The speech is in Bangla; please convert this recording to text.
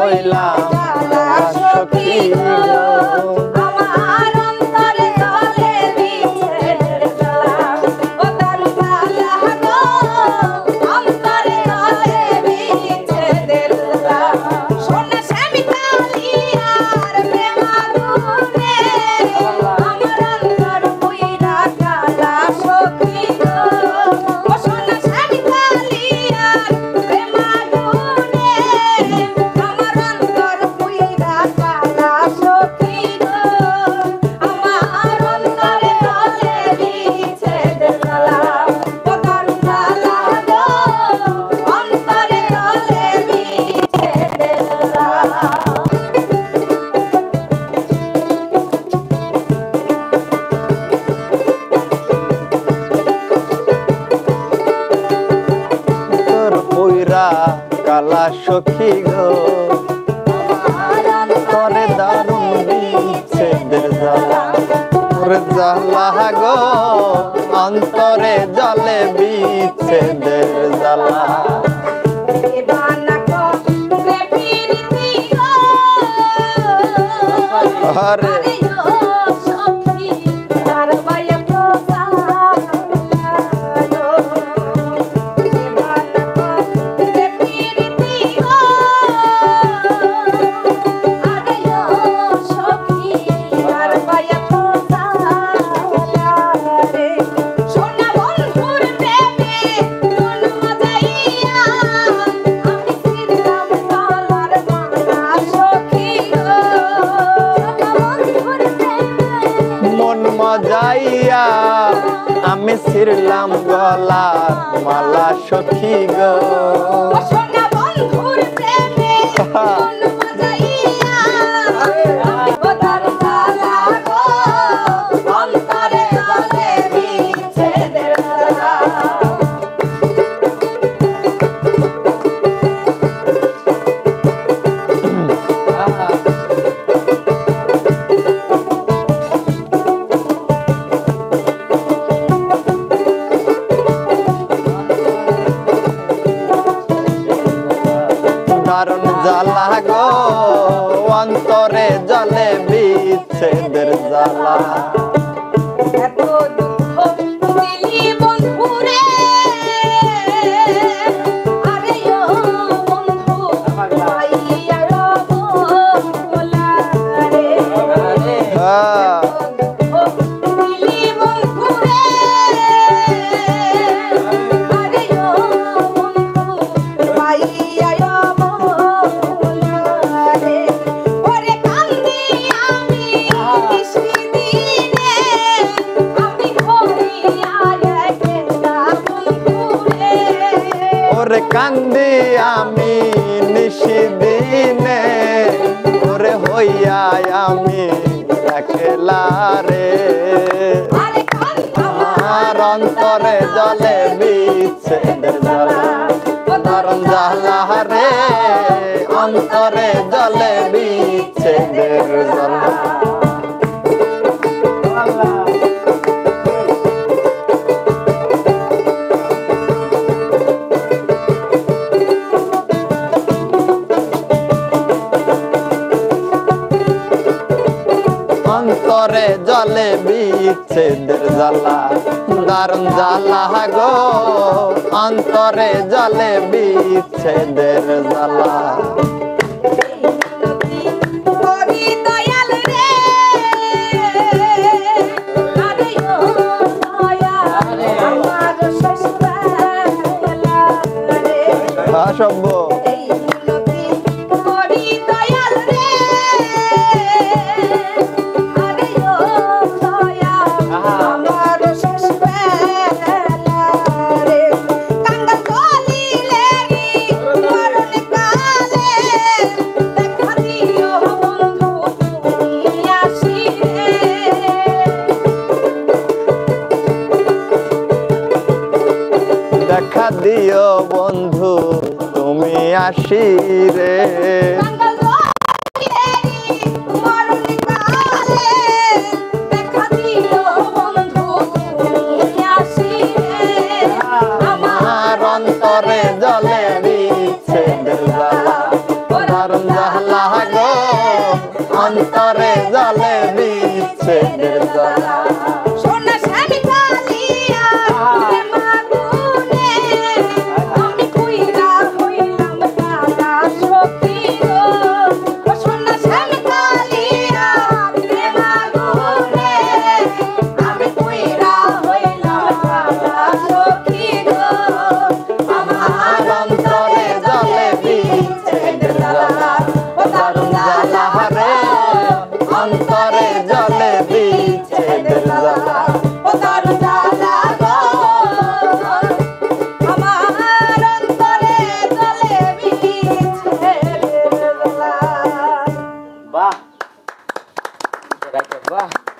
হইলাম সখী গো আমার অন্তরে জলে বিচ্ছেদের জ্বালা ও দারু জ্বালা গো অন্তরে জলে বিচ্ছেদের জ্বালা সোনা স্বামী কালিয়ার প্রেমাগুনে আমার অন্তর পুইরা জ্বালা সখী গো ও সোনা স্বামী কালিয়ার প্রেমাগুনে আমার অন্তর পুইরা জ্বালা সখী গো আমার অন্তরে জলে বিচ্ছেদের জ্বালা ও দারু জ্বালা গো অন্তরে জলে বিচ্ছেদের জ্বালা তোর পুইরা কালা সখী গো করে দারুণ বিচ্ছেদের জ্বালা তোর জ্বালা গো অন্তরে জলে বিচ্ছেদের জ্বালা দেবানা করে প্রীতি গো আরে আরে ও সখী তার বায়া প্রসাদ দেবানা করে প্রীতি গো আরে ও সখী তার বায়া প্রসাদ রে সোনা বন্ধুর প্রেমে মন মজাইয়া আমি ছিলাম গলার মালা সখী গো বন্ধুর প্রেমে মন মজাইয়া আমি ছিড়লাম গলার মালা সখী গো ও সোনা বন্ধুর প্রেমে মন মজাইয়া আমি গোদার জ্বালা গো অন্তরে জলে বিচ্ছেদের জ্বালা দারুণ জ্বালা গো অন্তরে জলে বিচ্ছেদের জ্বালা এত দুঃখ দিলি বন্ধুরে আরে ও বন্ধু পাইয়া রবলা রে হ্যাঁ, দুঃখ দিলি বন্ধুরে আরে ও বন্ধু পাইয়া রবলা রে ওরে কান্দি আমি নিশিদিনে আমি হইয়া একটা বন্ধুরে ওরে কান্দি আমি নিশিদিনে ওরে হইয়া আমি একলা রে আরে কান্দ আমার অন্তরে জলে বিচ্ছেদের জ্বালা দারুণ জ্বালা রে অন্তরে জলে বিচ্ছেদের জ্বালা অন্তরে জলে বিচ্ছেদের জ্বালা দারুণ জ্বালা গো অন্তরে জলে বিচ্ছেদের জ্বালা করি দয়াল রে আরে ও দয়াল আমার শ্বশুরালা রে সভ্য এই মিনতি করি দয়াল রে আরে ও দয়াল আমার শ্বশুরালা রে কাঙ্গাল কলিলে রে মরণ কালে দেখা দিও বন্ধু তুমি আসিরে দেখা দিও বন্ধু তুমি আসিরে কাঙ্গাল কলিলে রে মরণ কালে দেখা দিও বন্ধু তুমি আসিরে আমার আমার অন্তরে জলে বিচ্ছেদের জ্বালা দারুণ জ্বালা বাহ